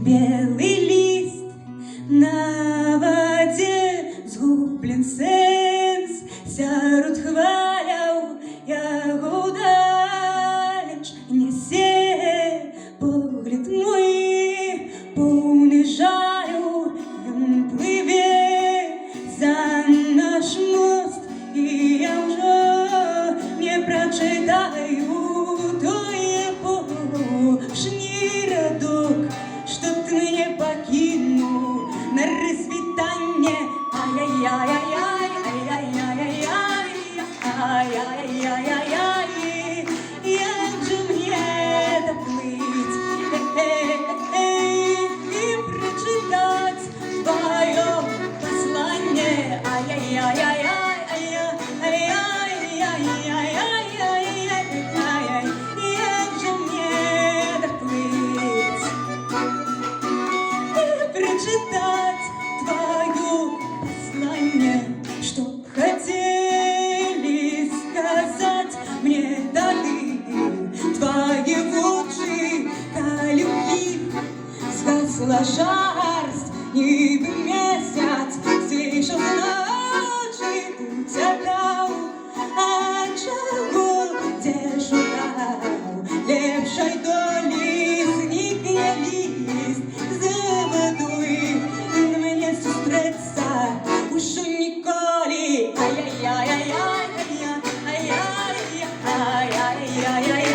белый лист на воде, згублен сенс, сярод хваляў яго далеч нясе погляд мой поўны жалю, ён плыве за наш мост, і я ўжо не прачытаю той апошні радок, што ты мяне пакінуў на развітанне. Ай-яй-яй-яй, ай-яй-яй-яй, ай-яй-яй-яй, як же мне доплыть і прочитать твоё послание. Ай-яй-яй-яй, як же мне доплыть и прочитать твое послание, что хотели сказать мне дали твои очи, любви згасла жарсть, ніби місяць зійшов з ночі, утякав, а чого де шукав лепшой долі, зникне ліст з водою, мене зустріться уже ніколи. Ай-яй-яй-яй, ай-яй-яй-яй, ай-яй-яй-яй.